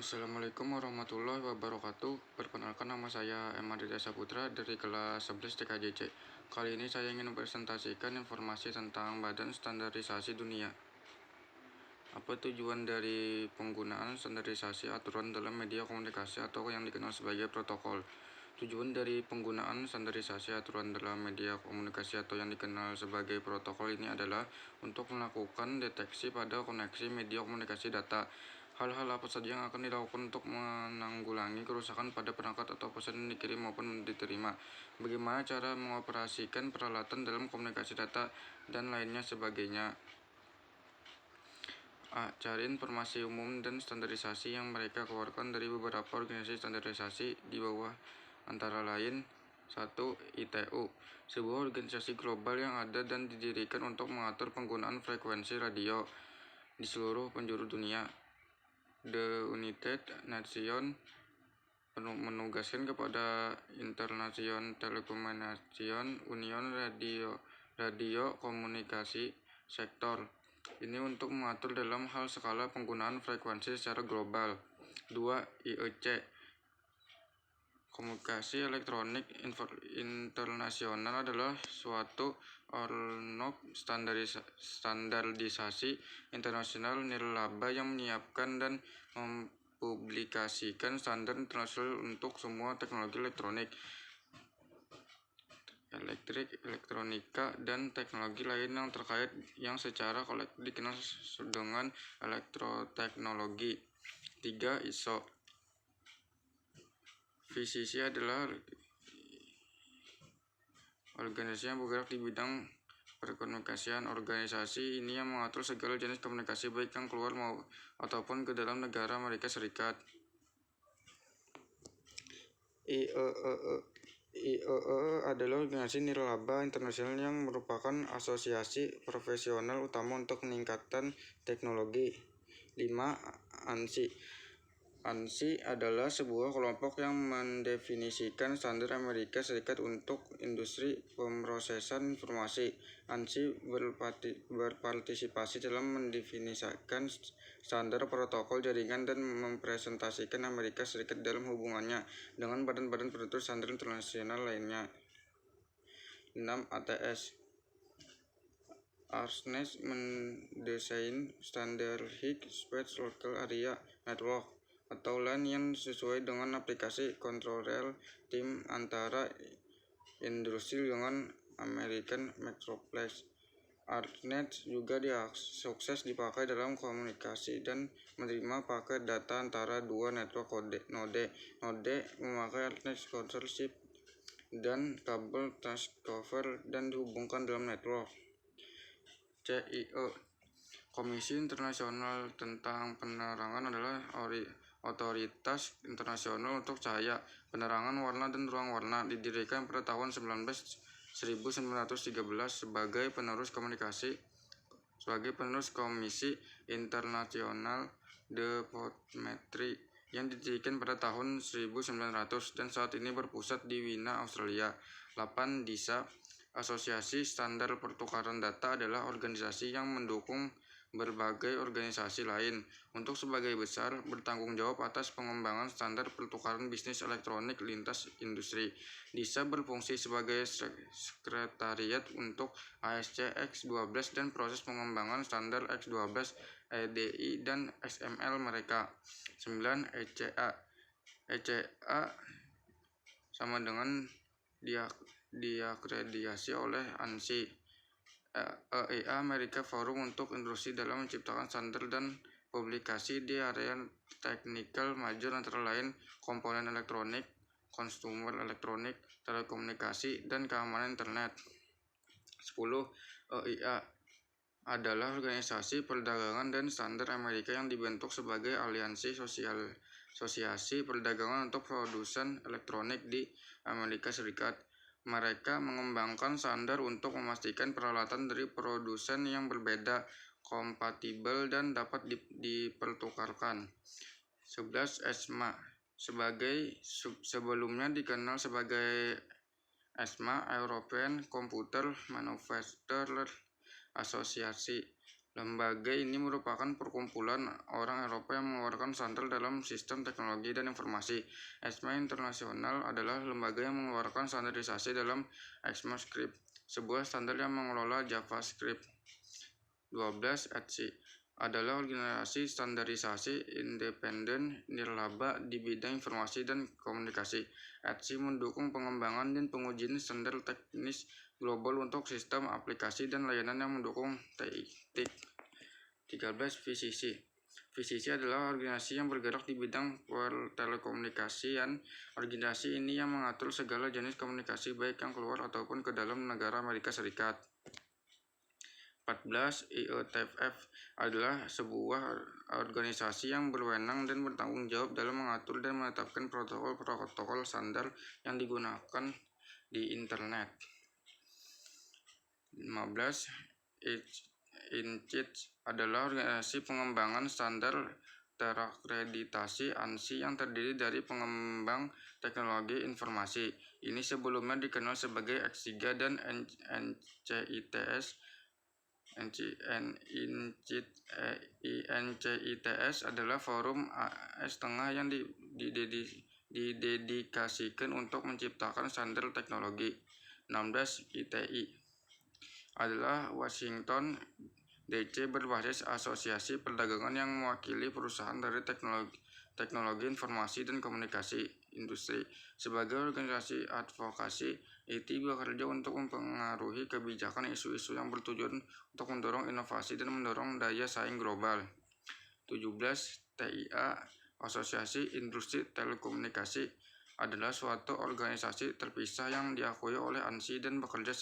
Assalamualaikum warahmatullahi wabarakatuh. Perkenalkan, nama saya Emadita Saputra dari kelas 11 TKJC. Kali ini saya ingin mempresentasikan informasi tentang Badan Standarisasi Dunia. Apa tujuan dari penggunaan standarisasi aturan dalam media komunikasi atau yang dikenal sebagai protokol? Tujuan dari penggunaan standarisasi aturan dalam media komunikasi atau yang dikenal sebagai protokol ini adalah untuk melakukan deteksi pada koneksi media komunikasi data. Hal-hal apa saja yang akan dilakukan untuk menanggulangi kerusakan pada perangkat atau pesan yang dikirim maupun diterima? Bagaimana cara mengoperasikan peralatan dalam komunikasi data dan lainnya sebagainya? Cari informasi umum dan standarisasi yang mereka keluarkan dari beberapa organisasi standarisasi di bawah, antara lain 1. ITU, sebuah organisasi global yang ada dan didirikan untuk mengatur penggunaan frekuensi radio di seluruh penjuru dunia. The United Nations menugaskan kepada International Telecommunication Union radio komunikasi sektor ini untuk mengatur dalam hal skala penggunaan frekuensi secara global. 2. IEC, Komunikasi Elektronik Internasional, adalah suatu ormas standarisasi internasional nirlaba yang menyiapkan dan mempublikasikan standar internasional untuk semua teknologi elektronika dan teknologi lain yang terkait yang secara kolektif dikenal dengan elektroteknologi. 3. ISO. VCC adalah organisasi yang bergerak di bidang perkomunikasian. Organisasi ini yang mengatur segala jenis komunikasi baik yang keluar ataupun ke dalam negara Amerika Serikat. IEEE adalah organisasi nirlaba internasional yang merupakan asosiasi profesional utama untuk meningkatkan teknologi. 5. ANSI. ANSI adalah sebuah kelompok yang mendefinisikan standar Amerika Serikat untuk industri pemrosesan informasi. ANSI berpartisipasi dalam mendefinisikan standar protokol jaringan dan mempresentasikan Amerika Serikat dalam hubungannya dengan badan-badan penentu standar internasional lainnya. 6. ATS. ARSNET mendesain standar High Speed Local Area Network atau LAN yang sesuai dengan aplikasi control real time antara industri dengan American Metroplex. ARPANET juga sukses dipakai dalam komunikasi dan menerima paket data antara dua network node memakai ARPANET control chip dan kabel transceiver dan dihubungkan dalam network. CIE, Komisi Internasional tentang Penerangan, adalah otoritas internasional untuk cahaya, penerangan warna dan ruang warna. Didirikan pada tahun 1913 sebagai penerus Komisi Internasional de Photometry yang didirikan pada tahun 1900 dan saat ini berpusat di Wina, Australia. 8. DISA, Asosiasi Standar Pertukaran Data, adalah organisasi yang mendukung berbagai organisasi lain untuk sebagai besar bertanggung jawab atas pengembangan standar pertukaran bisnis elektronik lintas industri. DISA berfungsi sebagai sekretariat untuk ASC X12 dan proses pengembangan standar X12, EDI, dan XML mereka. 9. ECA. ECA sama dengan diakreditasi oleh ANSI. EEA America Forum untuk Industri dalam menciptakan standar dan publikasi di area teknikal major antara lain komponen elektronik, konsumer elektronik, telekomunikasi, dan keamanan internet. 10. EIA adalah organisasi perdagangan dan standar Amerika yang dibentuk sebagai aliansi asosiasi perdagangan untuk produsen elektronik di Amerika Serikat. Mereka mengembangkan standar untuk memastikan peralatan dari produsen yang berbeda kompatibel dan dapat dipertukarkan. 11. ESMA, sebelumnya dikenal sebagai ESMA, European Computer Manufacturers Association, Lembaga ini merupakan perkumpulan orang Eropa yang mengeluarkan standar dalam sistem teknologi dan informasi. ESMA Internasional adalah lembaga yang mengeluarkan standarisasi dalam ECMAScript, sebuah standar yang mengelola JavaScript. 12. ETSI adalah organisasi standarisasi independen nirlaba di bidang informasi dan komunikasi. ETSI mendukung pengembangan dan pengujian standar teknis global untuk sistem, aplikasi, dan layanan yang mendukung TIC. 13. VCC. VCC adalah organisasi yang bergerak di bidang telekomunikasian. Organisasi ini yang mengatur segala jenis komunikasi baik yang keluar ataupun ke dalam negara Amerika Serikat. 14. IETF adalah sebuah organisasi yang berwenang dan bertanggung jawab dalam mengatur dan menetapkan protokol-protokol standar yang digunakan di internet. 15. INCIT adalah organisasi pengembangan standar terakreditasi ANSI yang terdiri dari pengembang teknologi informasi. Ini sebelumnya dikenal sebagai X3 dan INCITS adalah forum AS Tengah yang didedikasikan untuk menciptakan standar teknologi. 16. ITI adalah Washington DC berbasis Asosiasi Perdagangan yang mewakili perusahaan dari teknologi informasi dan komunikasi industri. Sebagai organisasi advokasi, ITI bekerja untuk mempengaruhi kebijakan isu-isu yang bertujuan untuk mendorong inovasi dan mendorong daya saing global. 17. TIA Asosiasi Industri Telekomunikasi adalah suatu organisasi terpisah yang diakui oleh ANSI dan bekerja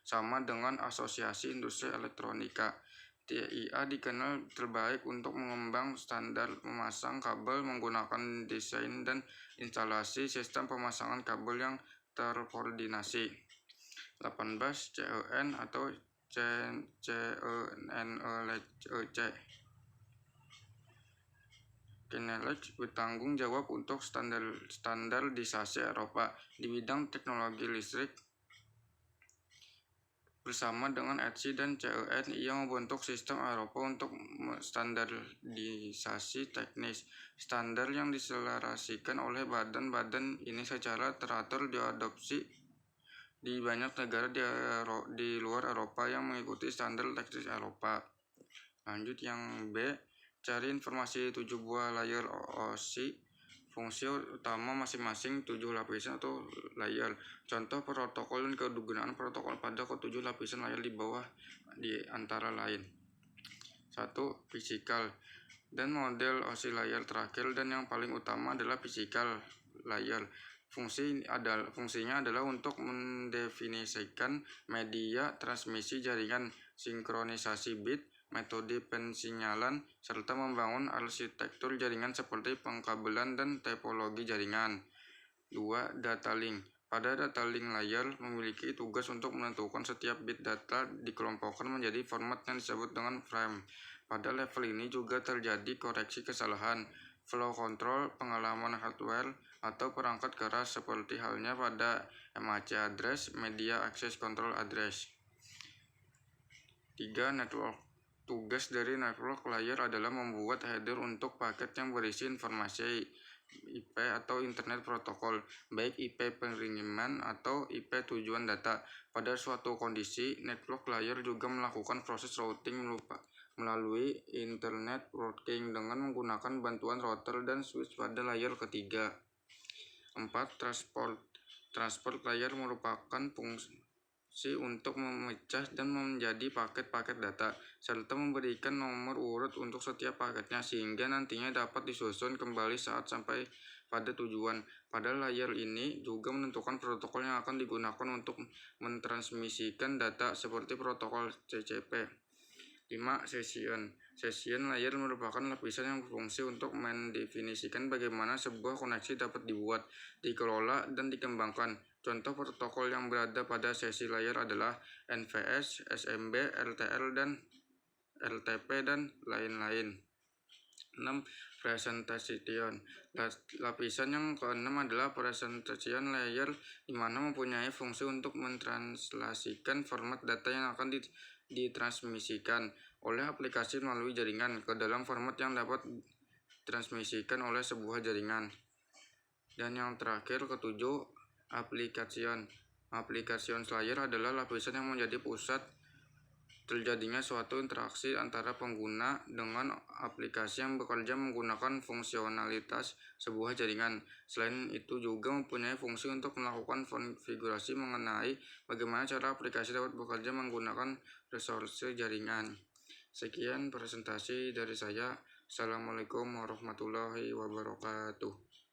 sama dengan Asosiasi Industri Elektronika. TIA dikenal terbaik untuk mengembang standar memasang kabel menggunakan desain dan instalasi sistem pemasangan kabel yang terkoordinasi. 18. CEN atau CENELC. CENELC bertanggung jawab untuk standarisasi Eropa di bidang teknologi listrik. Bersama dengan ETSI dan CEN, ia membentuk sistem Eropa untuk standarisasi teknis. Standar yang diselarasikan oleh badan-badan ini secara teratur diadopsi di banyak negara di luar Eropa yang mengikuti standar teknis Eropa. Lanjut yang B, cari informasi 7 buah layer OSI. Fungsi utama masing-masing 7 lapisan atau layer. Contoh protokol dan kegunaan protokol pada ke-7 lapisan layer di bawah di antara lain. 1. Physical dan model OSI layer terakhir dan yang paling utama adalah physical layer. Fungsinya adalah untuk mendefinisikan media transmisi jaringan, sinkronisasi bit, metode pensinyalan, serta membangun arsitektur jaringan seperti pengkabelan dan topologi jaringan. 2. Data link. Pada data link layer memiliki tugas untuk menentukan setiap bit data dikelompokkan menjadi format yang disebut dengan frame. Pada level ini juga terjadi koreksi kesalahan, flow control, pengalaman hardware, atau perangkat keras seperti halnya pada MAC address, media access control address. 3. Network. Tugas dari network layer adalah membuat header untuk paket yang berisi informasi IP atau Internet Protokol, baik IP pengiriman atau IP tujuan data. Pada suatu kondisi, network layer juga melakukan proses routing melalui Internet routing dengan menggunakan bantuan router dan switch pada layer ketiga. 4. Transport layer merupakan fungsi untuk memecah dan menjadi paket-paket data, serta memberikan nomor urut untuk setiap paketnya sehingga nantinya dapat disusun kembali saat sampai pada tujuan. Pada layer ini juga menentukan protokol yang akan digunakan untuk mentransmisikan data seperti protokol TCP. 5. Session layer merupakan lapisan yang berfungsi untuk mendefinisikan bagaimana sebuah koneksi dapat dibuat, dikelola, dan dikembangkan. Contoh protokol yang berada pada sesi layer adalah NVS, SMB, LTL, dan LTP, dan lain-lain. 6. Presentation. Lapisan yang ke-6 adalah presentation layer, di mana mempunyai fungsi untuk mentranslasikan format data yang akan ditransmisikan. oleh aplikasi melalui jaringan ke dalam format yang dapat ditransmisikan oleh sebuah jaringan. Dan yang terakhir, ketujuh, application. Application layer adalah lapisan yang menjadi pusat terjadinya suatu interaksi antara pengguna dengan aplikasi yang bekerja menggunakan fungsionalitas sebuah jaringan. Selain itu juga mempunyai fungsi untuk melakukan konfigurasi mengenai bagaimana cara aplikasi dapat bekerja menggunakan resource jaringan. Sekian presentasi dari saya. Assalamualaikum warahmatullahi wabarakatuh.